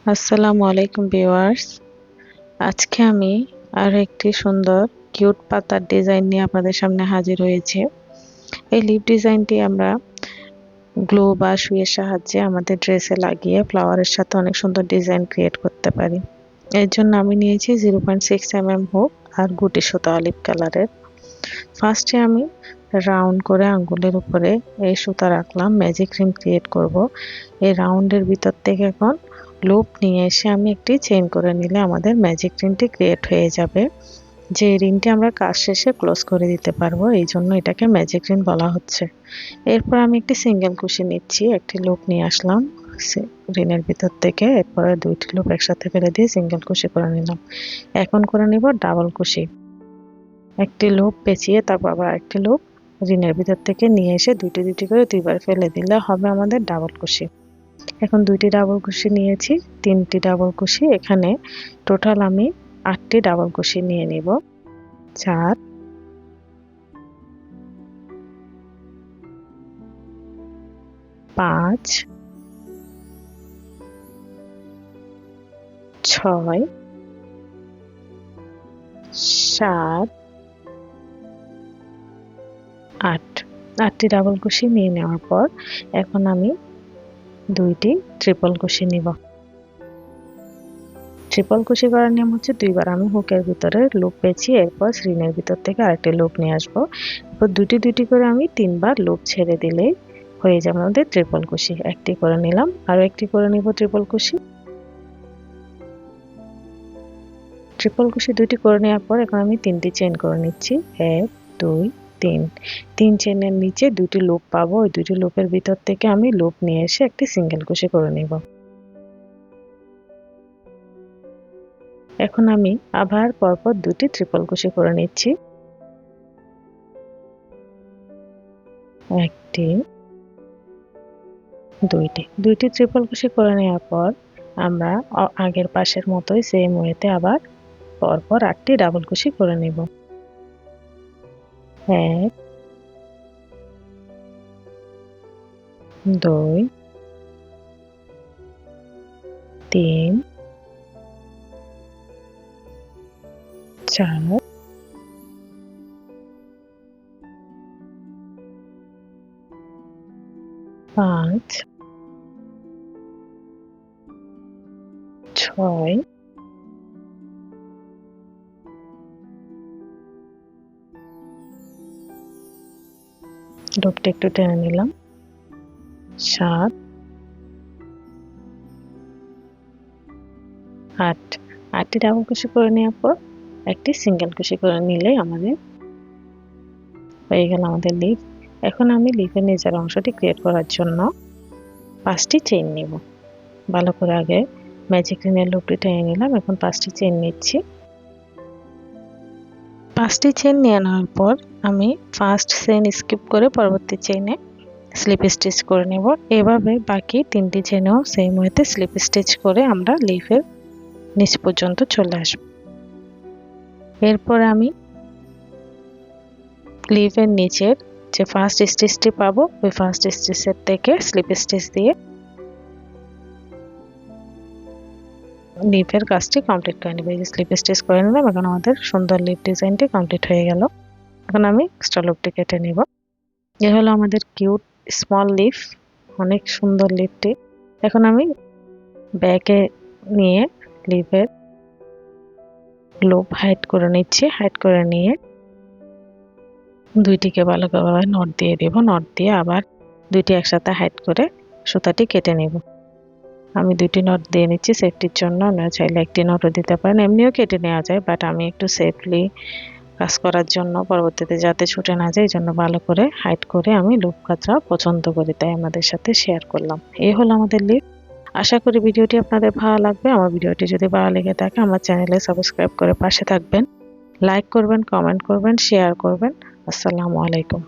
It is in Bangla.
আসসালামু আলাইকুম ভিউয়ার্স। আজকে আমি আর একটি সুন্দর কিউট পাতার ডিজাইন নিয়ে আপনাদের সামনে হাজির হয়েছি। এই লিপ ডিজাইনটি আমরা গ্লু বা সুইয়ের সাহায্যে আমাদের ড্রেসে লাগিয়ে ফ্লাওয়ারের সাথে অনেক সুন্দর ডিজাইন ক্রিয়েট করতে পারি। এর জন্য আমি নিয়েছি 0.6 হুক আর গুটি সুতা অলিভ কালারের। ফার্স্টে আমি রাউন্ড করে আঙ্গুলের উপরে এই সুতা রাখলাম, ম্যাজিক রিং ক্রিয়েট করব। এই রাউন্ডের ভিতর থেকে এখন লুপ নিয়ে এসে আমি একটি চেইন করে নিলে আমাদের ম্যাজিক রিংটি ক্রিয়েট হয়ে যাবে। যে রিংটি আমরা কাজ শেষে ক্লোজ করে দিতে পারবো, এই জন্য এটাকে ম্যাজিক রিং বলা হচ্ছে। এরপর আমি একটি সিঙ্গেল কুশি নিচ্ছি, একটি লুপ নিয়ে আসলাম রিনের ভিতর থেকে। এরপরে দুইটি লুপ একসাথে ফেলে দিয়ে সিঙ্গেল কুশি করে নিলাম। এখন করে নিব ডাবল কুশি। একটি লুপ পেঁচিয়ে তারপর আবার একটি লুপ রিনের ভিতর থেকে নিয়ে এসে দুইটি দুইটি করে দুইবার ফেলে দিলে হবে আমাদের ডাবল কুশি। এখন দুইটি ডাবল কুশি নিয়েছি, তিনটি ডাবল কুশি। এখানে টোটাল আমি 8টি ডাবল কুশি নিয়ে নিব। 4 5 6 7 8। 8টি ডাবল কুশি নিয়ে নেওয়ার পর এখন আমি দুইটি ট্রিপল কুশি নিব। ট্রিপল কুশি করার নিয়ম হচ্ছে দুইবার আমি হুকের ভিতরে লুপ পেঁচিয়ে এরপর রিনের ভিতর থেকে আরেকটি লুপ নিয়ে আসবো। এরপর দুটি দুটি করে আমি 3বার লুপ ছেড়ে দিলেই হয়ে যাবে আমাদের ট্রিপল কুশি। একটি করে নিলাম, আরো একটি করে নিব ট্রিপল কুশি। ট্রিপল কুশি দুটি করে নেওয়ার পর এখন আমি 3টি চেইন করে নিচ্ছি। 1 2 3। 3 চেইনের নিচে দুটি লুপ পাবো, ওই দুটি লুপের ভিতর থেকে আমি লুপ নিয়ে এসে একটি সিঙ্গেল কুশি করে নিব। এখন আমি আবার পরপর দুটি ট্রিপল কুশি করে নিচ্ছি। একটি, দুইটি ট্রিপল কুশি করে নেওয়ার পর আমরা আগের পাশের মতোই সেম ওয়েতে আবার পরপর 8টি ডাবল কুশি করে নিব। 1 2 3 4 5 6 লুপটা একটু টেনে নিলাম। 7 8। 8টি ডাবল কুশি করে নেওয়ার পর একটি সিঙ্গেল কুশি করে নিলেই আমাদের হয়ে গেল আমাদের লিফ। এখন আমি লিফের নিচের অংশটি ক্রিয়েট করার জন্য 5টি চেইন নিব। ভালো করে আগে ম্যাজিক রিনের লুপটি টেনে নিলাম, এখন 5টি চেইন নিচ্ছি। 5টি চেইন নিয়ে নেওয়ার পর আমি ফার্স্ট চেইন স্কিপ করে পরবর্তী চেইনে স্লিপ স্টিচ করে নেব। এভাবে বাকি 3টি চেইনেও সেম ওয়েতে স্লিপ স্টিচ করে আমরা লিফের নিচ পর্যন্ত চলে আসব। এরপর আমি লিফের নিচের যে ফার্স্ট স্টিচটি পাবো, ওই ফার্স্ট স্টিচের থেকে স্লিপ স্টিচ দিয়ে লিফের কাজটি কমপ্লিট করে নেব। এই যে স্লিপ স্টিচ করে নিলাম, এখন আমাদের সুন্দর লিফ ডিজাইনটি কমপ্লিট হয়ে গেল। এখন আমি এক্সট্রা লুপটি কেটে নেব। এ হলো আমাদের কিউট স্মল লিফ, অনেক সুন্দর লিফটি। এখন আমি ব্যাকে নিয়ে লিফের লুপ হাইড করে নিচ্ছি। হাইড করে নিয়ে দুইটিকে ভালো করে নট দিয়ে দেব। নট দিয়ে আবার দুইটি একসাথে হাইড করে সুতাটি কেটে নেব। আমি দুইটি নট দিয়ে নিচ্ছি সেফটির জন্য। আপনারা চাইলে একটি নটও দিতে পারেন, এমনিও কেটে নেওয়া যায়, বাট আমি একটু সেফলি কাজ করার জন্য পরবর্তীতে যাতে ছুটে না যায় এই জন্য ভালো করে হাইড করে আমি লুপ কাটা পছন্দ করি, তাই আমাদের সাথে শেয়ার করলাম। এই হলো আমাদের লিপ। আশা করি ভিডিওটি আপনাদের ভালো লাগবে। আমার ভিডিওটি যদি ভালো লেগে থাকে আমার চ্যানেলে সাবস্ক্রাইব করে পাশে থাকবেন, লাইক করবেন, কমেন্ট করবেন, শেয়ার করবেন। আসসালামু আলাইকুম।